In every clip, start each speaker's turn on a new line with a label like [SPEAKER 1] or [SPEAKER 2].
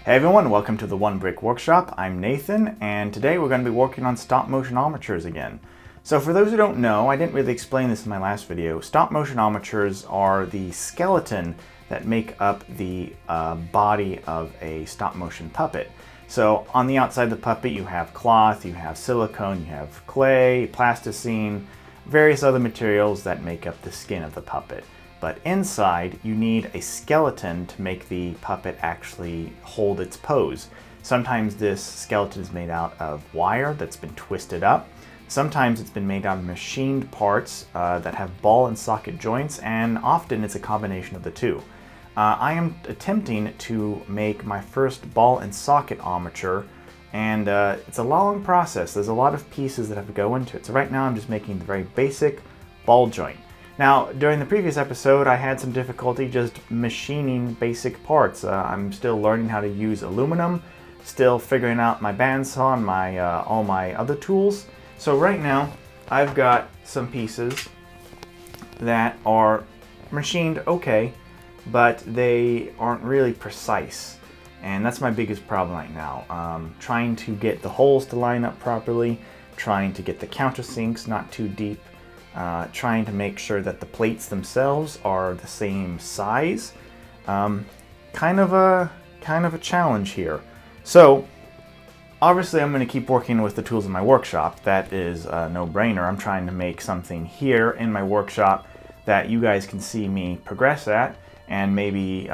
[SPEAKER 1] Hey everyone, welcome to the One Brick Workshop. I'm Nathan, and today we're going to be working on stop motion armatures again. So for those who don't know, I didn't really explain this in my last video. Stop motion armatures are the skeleton that make up the body of a stop motion puppet. So on the outside of the puppet you have cloth, you have silicone, you have clay, plasticine, various other materials that make up the skin of the puppet. But inside, you need a skeleton to make the puppet actually hold its pose. Sometimes this skeleton is made out of wire that's been twisted up. Sometimes it's been made out of machined parts that have ball and socket joints, and often it's a combination of the two. I am attempting to make my first ball and socket armature, and it's a long process. There's a lot of pieces that have to go into it. So right now I'm just making the very basic ball joint. Now, during the previous episode, I had some difficulty just machining basic parts. I'm still learning how to use aluminum, still figuring out my bandsaw and all my other tools. So right now, I've got some pieces that are machined okay, but they aren't really precise. And that's my biggest problem right now. Trying to get the holes to line up properly, trying to get the countersinks not too deep, trying to make sure that the plates themselves are the same size. Kind of a challenge here. So obviously I'm going to keep working with the tools in my workshop. That is a no-brainer. I'm trying to make something here in my workshop that you guys can see me progress at, and maybe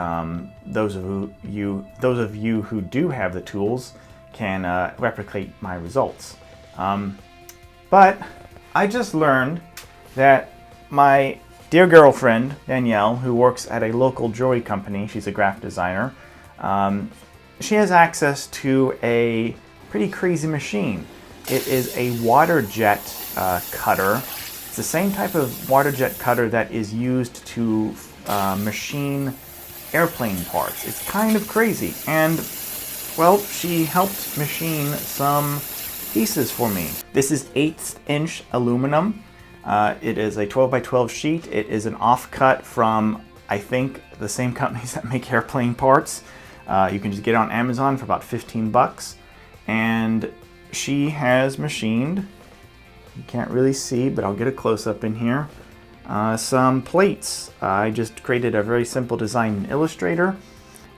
[SPEAKER 1] those of you who do have the tools can replicate my results. But I just learned that my dear girlfriend, Danielle, who works at a local jewelry company, she's a graphic designer, she has access to a pretty crazy machine. It is a waterjet cutter. It's the same type of waterjet cutter that is used to machine airplane parts. It's kind of crazy. And, well, she helped machine some pieces for me. This is 1/8" aluminum. It is a 12 by 12 sheet. It is an offcut from, I think, the same companies that make airplane parts. You can just get it on Amazon for about 15 bucks. And she has machined, you can't really see, but I'll get a close-up in here, some plates. I just created a very simple design in Illustrator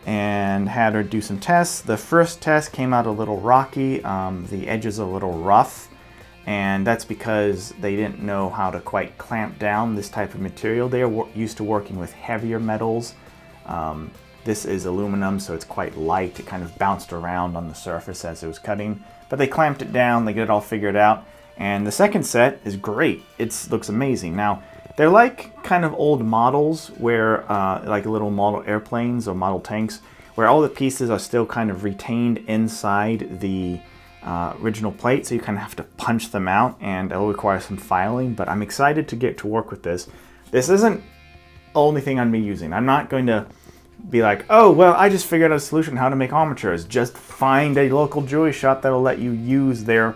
[SPEAKER 1] and had her do some tests. The first test came out a little rocky, the edges a little rough. And that's because they didn't know how to quite clamp down this type of material. They are used to working with heavier metals. This is aluminum, so it's quite light. It kind of bounced around on the surface as it was cutting. But they clamped it down, they get it all figured out. And the second set is great. It looks amazing. Now, they're like kind of old models where, like little model airplanes or model tanks, where all the pieces are still kind of retained inside the original plate, so you kind of have to punch them out, and it'll require some filing, but I'm excited to get to work with this. This isn't the only thing I'm going to be using. I'm not going to be like, oh, well, I just figured out a solution how to make armatures. Just find a local jewelry shop that'll let you use their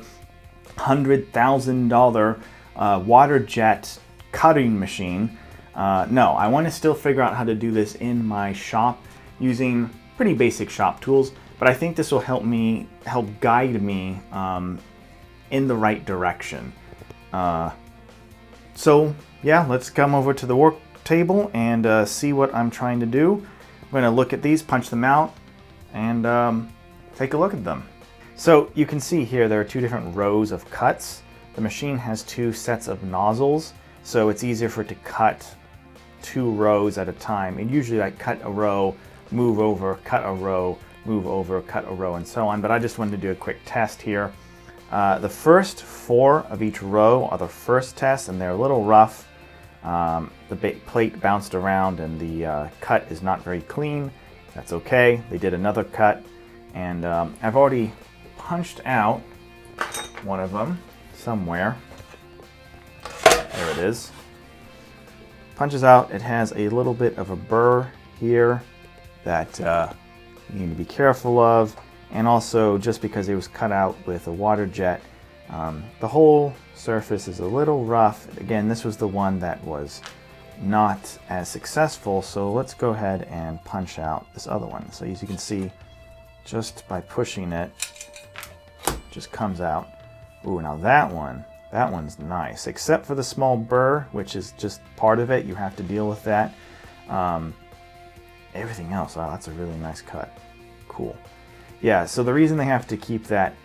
[SPEAKER 1] $100,000 waterjet cutting machine. No, I want to still figure out how to do this in my shop using pretty basic shop tools. But I think this will help guide me in the right direction. So yeah, let's come over to the work table and see what I'm trying to do. I'm going to look at these, punch them out, and take a look at them. So you can see here there are two different rows of cuts. The machine has two sets of nozzles, so it's easier for it to cut two rows at a time. And usually I cut a row, move over, cut a row, move over, cut a row, and so on, but I just wanted to do a quick test here. The first 4 of each row are the first test, and they're a little rough. The plate bounced around and the cut is not very clean. That's okay. They did another cut, and I've already punched out one of them somewhere. There it is. Punches out. It has a little bit of a burr here that you need to be careful of, and also just because it was cut out with a water jet, the whole surface is a little rough. Again, this was the one that was not as successful, so let's go ahead and punch out this other one. So as you can see, just by pushing it, just comes out. Ooh, now that one's nice, except for the small burr, which is just part of it. You have to deal with that. Everything else, wow, that's a really nice cut. Cool. Yeah, so the reason they have to keep that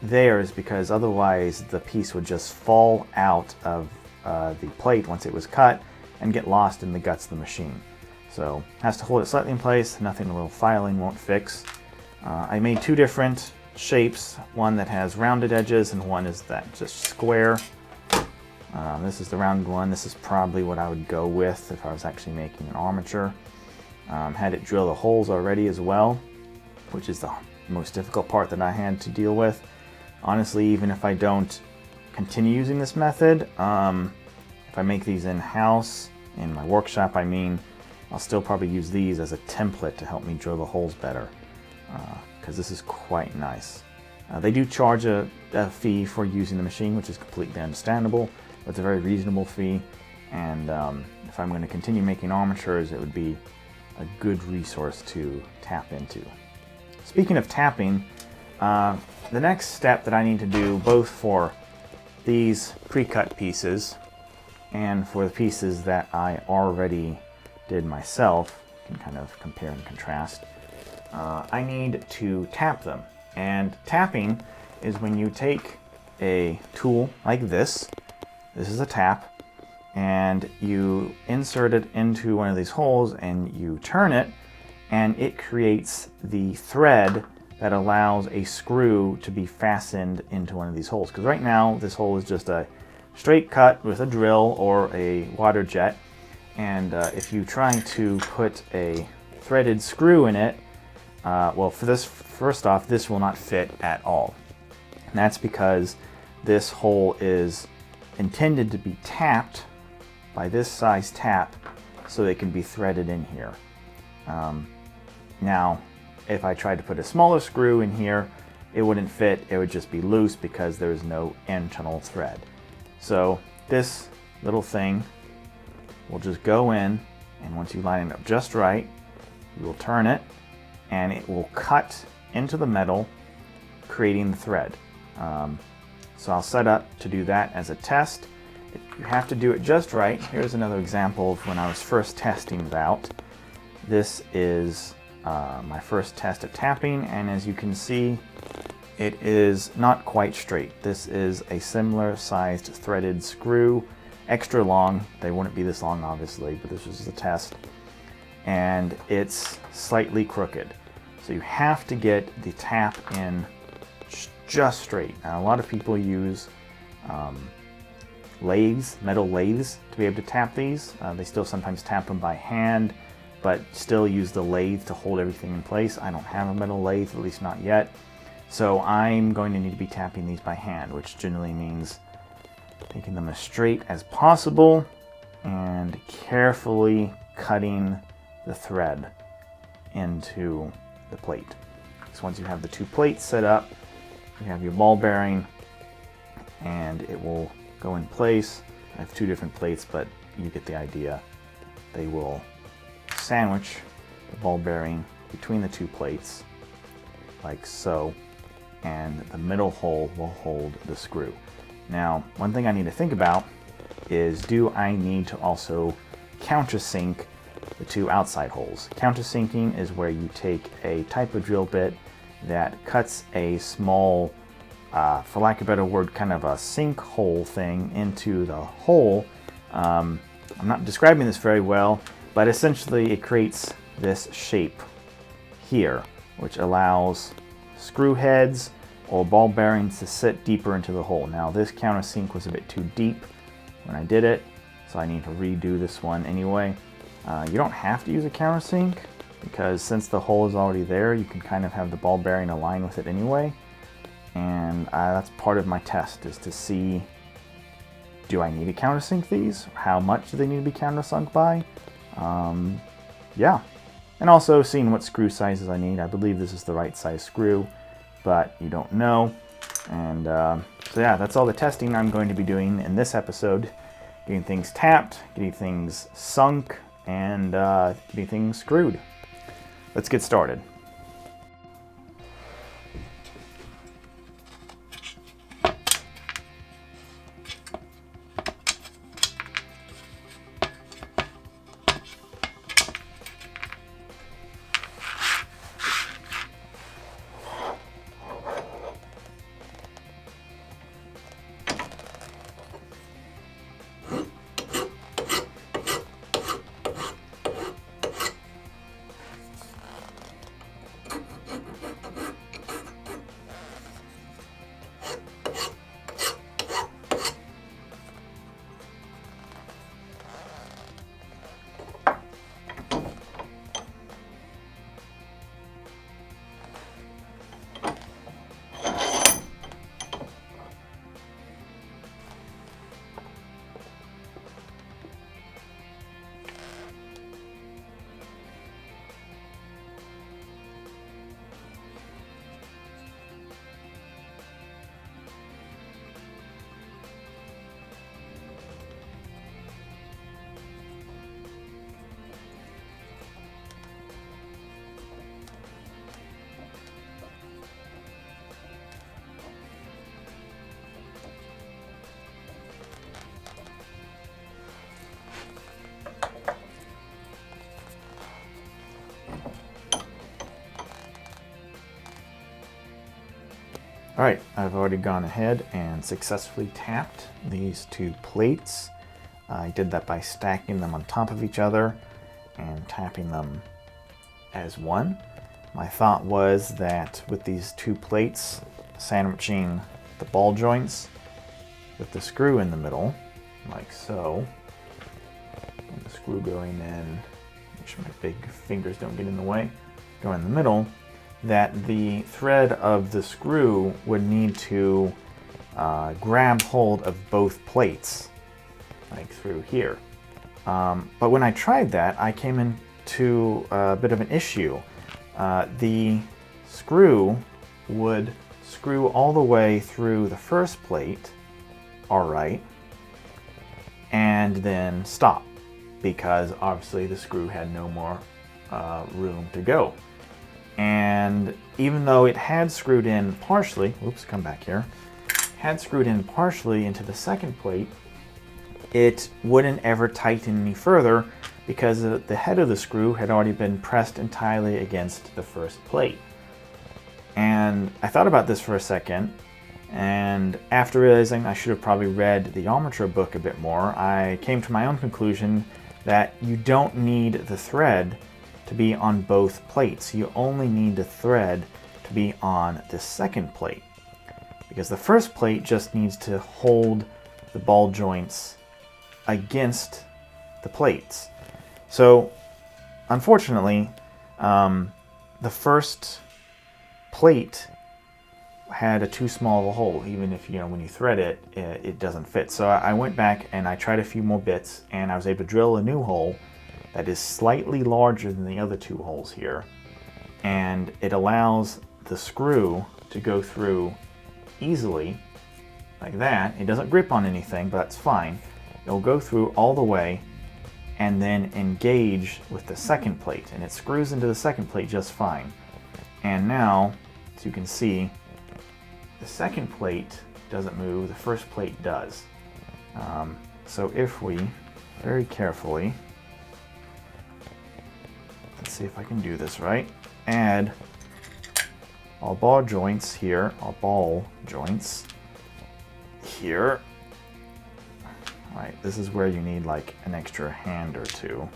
[SPEAKER 1] there is because otherwise the piece would just fall out of the plate once it was cut and get lost in the guts of the machine. So has to hold it slightly in place, nothing a little filing won't fix. I made two different shapes, one that has rounded edges and one is that just square. This is the rounded one. This is probably what I would go with if I was actually making an armature. Had it drill the holes already as well, which is the most difficult part that I had to deal with. Honestly, even if I don't continue using this method, if I make these in-house, in my workshop I mean, I'll still probably use these as a template to help me drill the holes better, because this is quite nice. They do charge a fee for using the machine, which is completely understandable, but it's a very reasonable fee, and if I'm going to continue making armatures, it would be a good resource to tap into. Speaking of tapping, the next step that I need to do, both for these pre-cut pieces and for the pieces that I already did myself, you can kind of compare and contrast, I need to tap them. And tapping is when you take a tool like this is a tap, and you insert it into one of these holes and you turn it, and it creates the thread that allows a screw to be fastened into one of these holes. Because right now this hole is just a straight cut with a drill or a water jet, and if you try to put a threaded screw in it, well, for this, first off, this will not fit at all. And that's because this hole is intended to be tapped by this size tap so it can be threaded in here. Now, if I tried to put a smaller screw in here, it wouldn't fit. It would just be loose because there's no internal thread. So this little thing will just go in, and once you line it up just right, you will turn it, and it will cut into the metal, creating the thread. So I'll set up to do that as a test. You have to do it just right. Here's another example of when I was first testing it out. This is my first test at tapping, and as you can see, it is not quite straight. This is a similar sized threaded screw, extra long. They wouldn't be this long obviously, but this was the test. And it's slightly crooked. So you have to get the tap in just straight. Now, a lot of people use lathes, metal lathes, to be able to tap these. They still sometimes tap them by hand, but still use the lathe to hold everything in place. I don't have a metal lathe, at least not yet. So I'm going to need to be tapping these by hand, which generally means taking them as straight as possible and carefully cutting the thread into the plate. So once you have the two plates set up, you have your ball bearing, and it will go in place. I have two different plates, but you get the idea. They will sandwich the ball bearing between the two plates, like so, and the middle hole will hold the screw. Now, one thing I need to think about is, do I need to also countersink the two outside holes? Countersinking is where you take a type of drill bit that cuts a small, for lack of a better word, kind of a sink hole thing into the hole. I'm not describing this very well, but essentially it creates this shape here, which allows screw heads or ball bearings to sit deeper into the hole. Now, this countersink was a bit too deep when I did it, so I need to redo this one anyway. You don't have to use a countersink, because since the hole is already there, you can kind of have the ball bearing align with it anyway. And that's part of my test, is to see, do I need to countersink these? How much do they need to be countersunk by? Yeah. And also seeing what screw sizes I need. I believe this is the right size screw, but you don't know. And so yeah, that's all the testing I'm going to be doing in this episode. Getting things tapped, getting things sunk, and getting things screwed. Let's get started. All right, I've already gone ahead and successfully tapped these two plates. I did that by stacking them on top of each other and tapping them as one. My thought was that with these two plates, sandwiching the ball joints with the screw in the middle, like so, and the screw going in, make sure my big fingers don't get in the way, go in the middle, that the thread of the screw would need to grab hold of both plates, like through here. But when I tried that, I came into a bit of an issue. The screw would screw all the way through the first plate, all right, and then stop, because obviously the screw had no more room to go. And even though it had screwed in partially, oops, come back here, had screwed in partially into the second plate, it wouldn't ever tighten any further because the head of the screw had already been pressed entirely against the first plate. And I thought about this for a second, and after realizing I should have probably read the Armature book a bit more, I came to my own conclusion that you don't need the thread to be on both plates. You only need the thread to be on the second plate, because the first plate just needs to hold the ball joints against the plates. So unfortunately, the first plate had a too small of a hole. Even if, when you thread it, it doesn't fit. So I went back and I tried a few more bits, and I was able to drill a new hole that is slightly larger than the other two holes here, and it allows the screw to go through easily like that. It doesn't grip on anything, but that's fine. It'll go through all the way and then engage with the second plate, and it screws into the second plate just fine. And now, as you can see, the second plate doesn't move, the first plate does. So if we very carefully, let's see if I can do this right, add our ball joints here, our ball joints here. All right, this is where you need like an extra hand or two.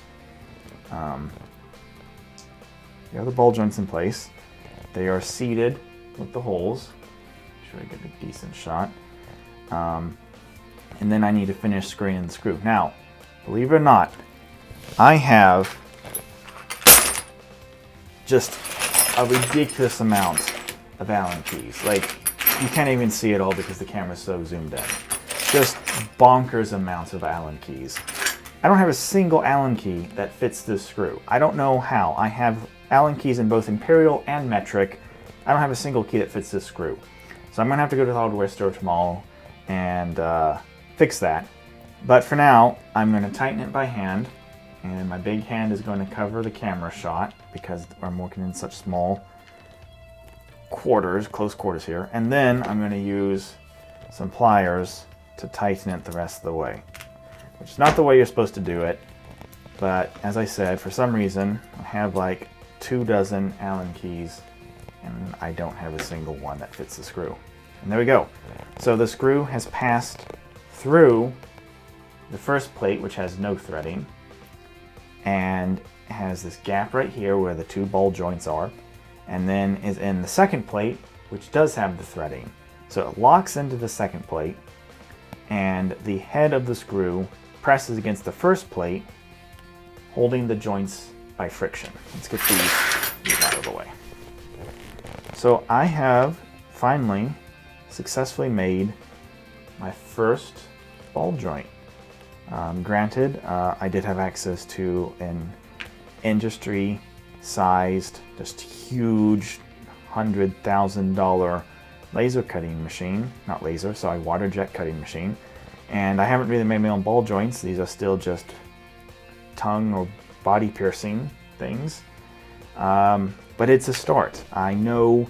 [SPEAKER 1] You have the ball joints in place. They are seated with the holes. Make sure I get a decent shot. And then I need to finish screwing in the screw. Now, believe it or not, I have just a ridiculous amount of Allen keys. Like, you can't even see it all because the camera's so zoomed in. Just bonkers amounts of Allen keys. I don't have a single Allen key that fits this screw. I don't know how. I have Allen keys in both imperial and metric. I don't have a single key that fits this screw. So I'm gonna have to go to the hardware store tomorrow and fix that. But for now, I'm gonna tighten it by hand, and my big hand is going to cover the camera shot because I'm working in such small quarters, close quarters here. And then I'm gonna use some pliers to tighten it the rest of the way, which is not the way you're supposed to do it. But as I said, for some reason, I have like 24 Allen keys, and I don't have a single one that fits the screw. And there we go. So the screw has passed through the first plate, which has no threading, and has this gap right here where the two ball joints are, and then is in the second plate, which does have the threading. So it locks into the second plate, and the head of the screw presses against the first plate, holding the joints by friction. Let's get these out of the way. So I have finally successfully made my first ball joint. Granted, I did have access to an industry-sized, just huge $100,000 laser cutting machine, not laser, sorry, waterjet cutting machine. And I haven't really made my own ball joints. These are still just tongue or body piercing things. But it's a start. I know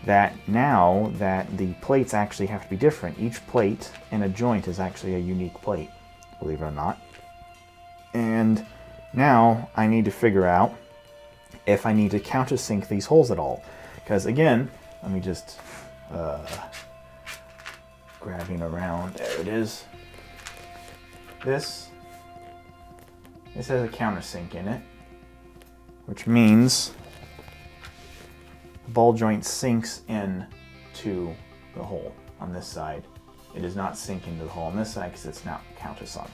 [SPEAKER 1] that now that the plates actually have to be different. Each plate in a joint is actually a unique plate, believe it or not. And now I need to figure out if I need to countersink these holes at all. Because again, let me just grabbing around. There it is. This has a countersink in it, which means the ball joint sinks in to the hole on this side. It does not sink into the hole on this side because it's not countersunk.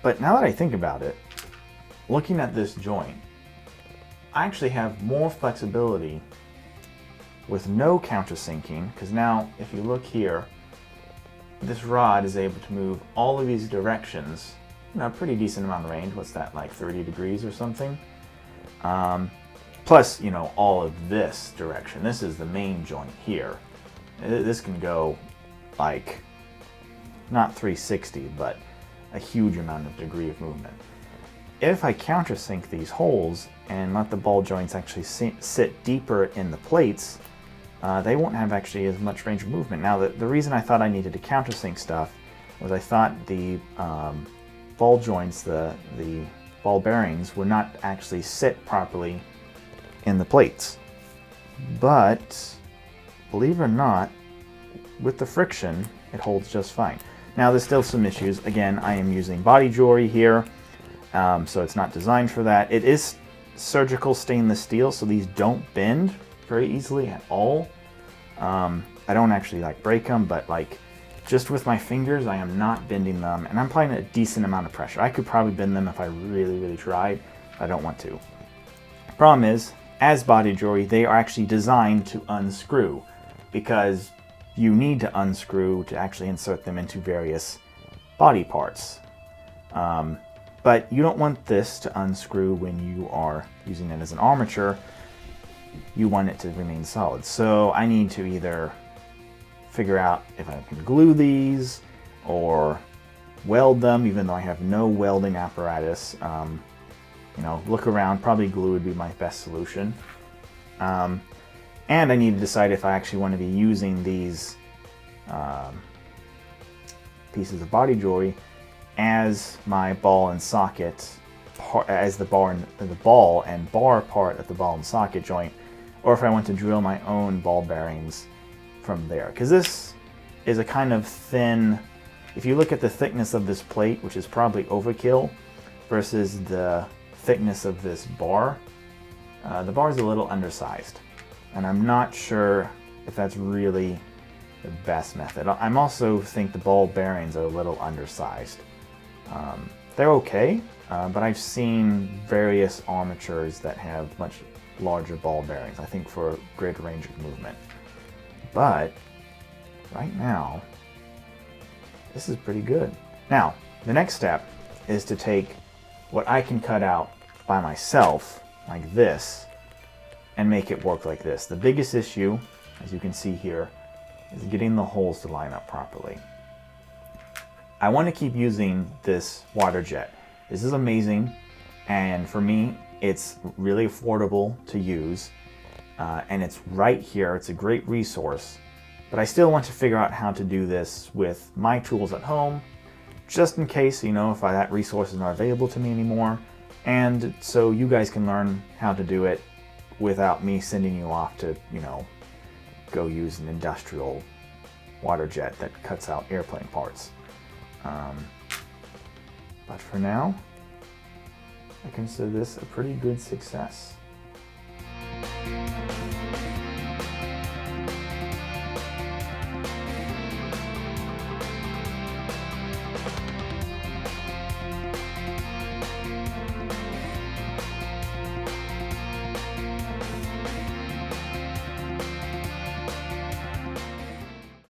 [SPEAKER 1] But now that I think about it, looking at this joint, I actually have more flexibility with no countersinking, because now if you look here, this rod is able to move all of these directions, a pretty decent amount of range. What's that, like 30 degrees or something? Plus, all of this direction. This is the main joint here. This can go like, not 360, but a huge amount of degree of movement. If I countersink these holes and let the ball joints actually sit deeper in the plates, they won't have actually as much range of movement. Now, the reason I thought I needed to countersink stuff was I thought the ball joints, the ball bearings, would not actually sit properly in the plates. But believe it or not, with the friction, it holds just fine. Now, there's still some issues. Again, I am using body jewelry here, so it's not designed for that. It is surgical stainless steel, so these don't bend very easily at all. I don't actually break them, but just with my fingers, I am not bending them, and I'm applying a decent amount of pressure. I could probably bend them if I really, really tried. I don't want to. Problem is, as body jewelry, they are actually designed to unscrew, because you need to unscrew to actually insert them into various body parts. But you don't want this to unscrew when you are using it as an armature. You want it to remain solid. So I need to either figure out if I can glue these or weld them, even though I have no welding apparatus. Look around, probably glue would be my best solution. And I need to decide if I actually want to be using these pieces of body jewelry as my ball and socket, as the ball and bar part of the ball and socket joint, or if I want to drill my own ball bearings from there. Because this is a kind of thin, if you look at the thickness of this plate, which is probably overkill, versus the thickness of this bar, the bar is a little undersized. And I'm not sure if that's really the best method. I also think the ball bearings are a little undersized. They're okay, but I've seen various armatures that have much larger ball bearings, I think for greater range of movement. But right now, this is pretty good. Now, the next step is to take what I can cut out by myself, like this, and make it work like this. The biggest issue, as you can see here, is getting the holes to line up properly. I want to keep using this waterjet. This is amazing, and for me, it's really affordable to use, and it's right here. It's a great resource, but I still want to figure out how to do this with my tools at home, just in case, if that resource is not available to me anymore, and so you guys can learn how to do it without me sending you off to, go use an industrial water jet that cuts out airplane parts. But for now, I consider this a pretty good success.